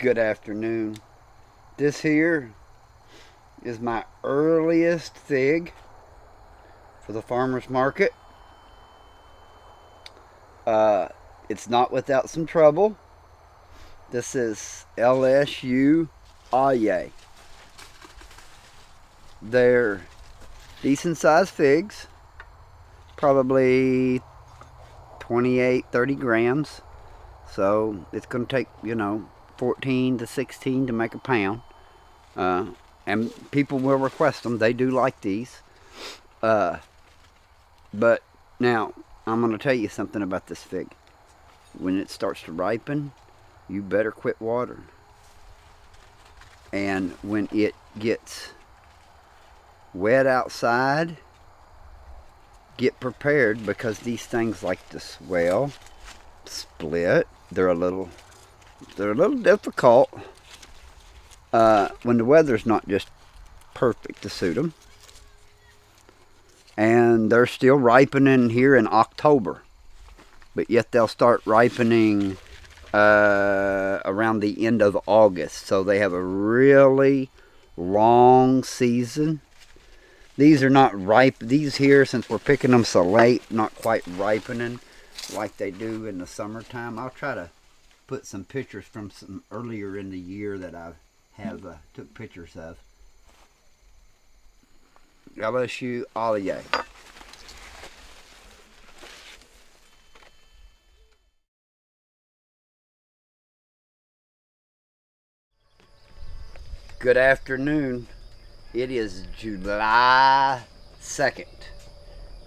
Good afternoon. This here is my earliest fig for the farmer's market. It's not without some trouble. This is LSU Holier. They're decent sized figs, probably 28-30 grams. So it's going to take, 14 to 16 to make a pound. And people will request them. They do like these. But now, I'm going to tell you something about this fig. When it starts to ripen, you better quit watering. And when it gets wet outside, get prepared, because these things like to swell, split. They're a little difficult when the weather's not just perfect to suit them. And they're still ripening here in October, but yet they'll start ripening around the end of August. So they have a really long season. These are not ripe. These here, since we're picking them so late, not quite ripening like they do in the summertime. I'll try to put some pictures from some earlier in the year that I have took pictures of. LSU Holier. Good afternoon. It is July 2nd,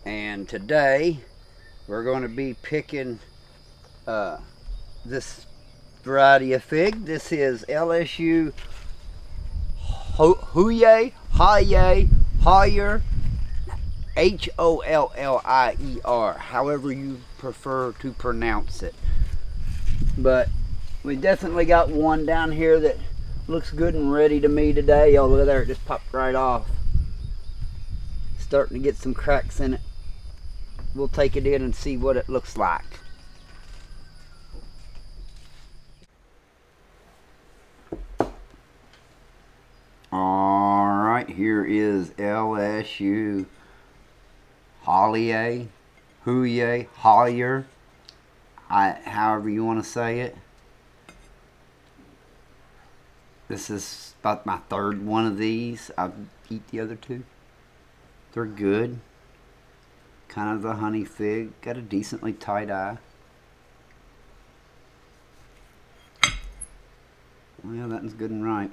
and today we're going to be picking this variety of fig. This is LSU Holier, Holier, Hollier, however you prefer to pronounce it. But we definitely got one down here that looks good and ready to me today. Oh, look at there, it just popped right off. Starting to get some cracks in it. We'll take it in and see what it looks like. Alright, here is LSU Holier, Holier, however you want to say it. This is about my third one of these. I'll eat the other two. They're good. Kind of the honey fig. Got a decently tight eye. Well, that one's good and ripe.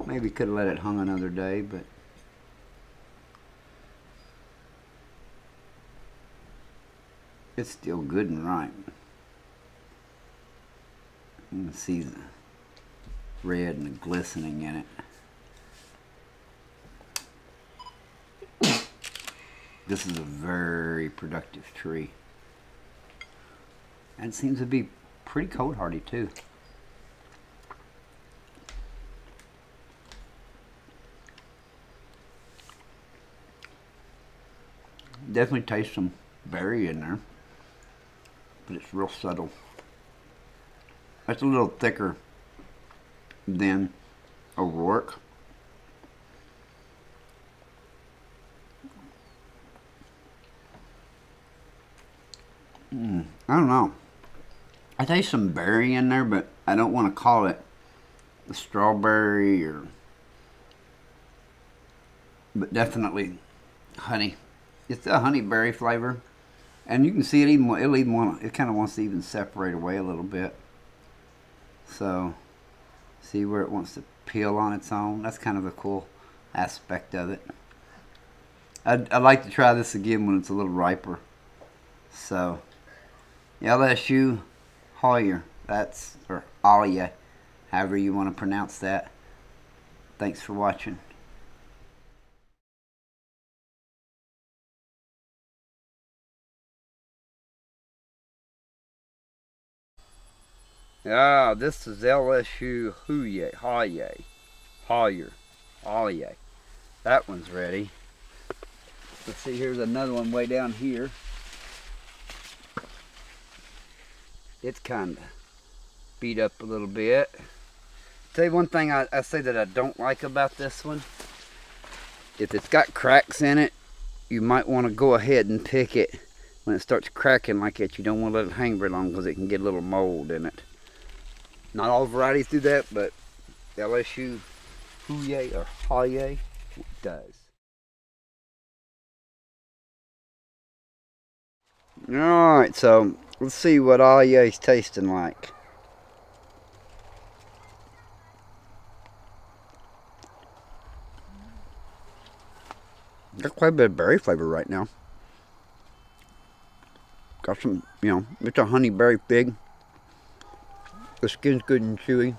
Maybe could have let it hung another day, but it's still good and ripe. You can see the red and the glistening in it. This is a very productive tree. And it seems to be pretty cold hardy too. Definitely taste some berry in there, but it's real subtle. That's a little thicker than a Rourke. I don't know. I taste some berry in there, but I don't want to call it a strawberry but definitely honey. It's a honeyberry flavor, and you can see it it kind of wants to even separate away a little bit. So see where it wants to peel on its own. That's kind of a cool aspect of it. I'd like to try this again when it's a little riper. So LSU Holier, or Holier, however you want to pronounce that. Thanks for watching. This is LSU Holier. That one's ready. Let's see, here's another one way down here. It's kind of speed up a little bit. Tell you one thing I say that I don't like about this one. If it's got cracks in it, you might want to go ahead and pick it when it starts cracking like that. You don't want to let it hang very long because it can get a little mold in it. Not all varieties do that, but LSU Holier or Holier does. Alright, so let's see what Holier's tasting like. Got quite a bit of berry flavor right now. Got some, it's a honey berry fig. The skin's good and chewy.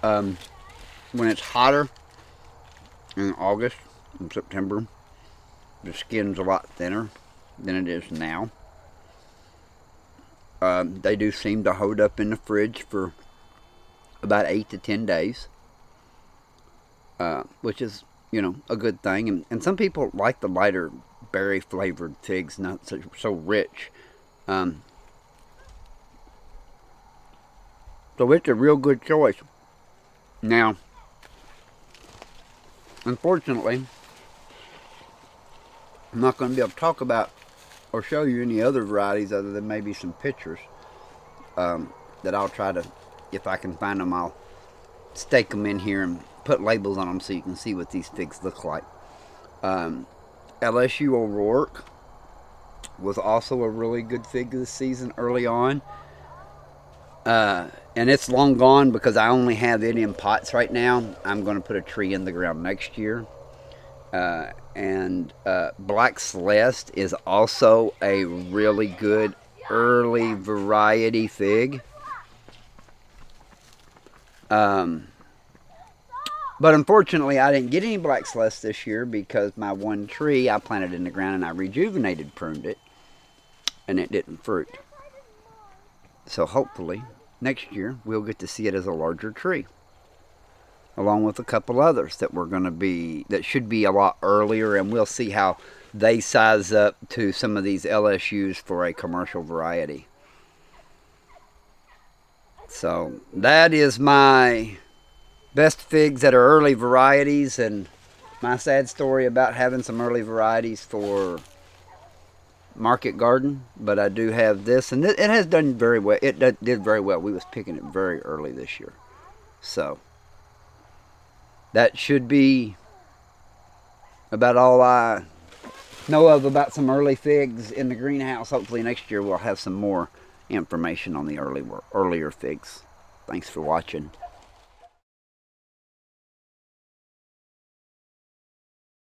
When it's hotter in August and September, the skin's a lot thinner than it is now. They do seem to hold up in the fridge for about 8 to 10 days, which is, a good thing. And some people like the lighter berry flavored figs, not so rich. So it's a real good choice. Now, unfortunately, I'm not going to be able to talk about or show you any other varieties other than maybe some pictures that I'll try to, if I can find them, I'll stake them in here and put labels on them so you can see what these figs look like. LSU O'Rourke was also a really good fig this season early on. And it's long gone because I only have it in pots right now. I'm going to put a tree in the ground next year. And Black Celeste is also a really good early variety fig. But unfortunately, I didn't get any Black Celeste this year because my one tree I planted in the ground and I rejuvenated pruned it, and it didn't fruit. So hopefully next year we'll get to see it as a larger tree, along with a couple others that should be a lot earlier, and we'll see how they size up to some of these LSUs for a commercial variety. So that is my best figs that are early varieties, and my sad story about having some early varieties for market garden. But I do have this, and it has done very well. It did very well. We was picking it very early this year. So that should be about all I know of about some early figs in the greenhouse. Hopefully next year we'll have some more information on the earlier figs. Thanks for watching.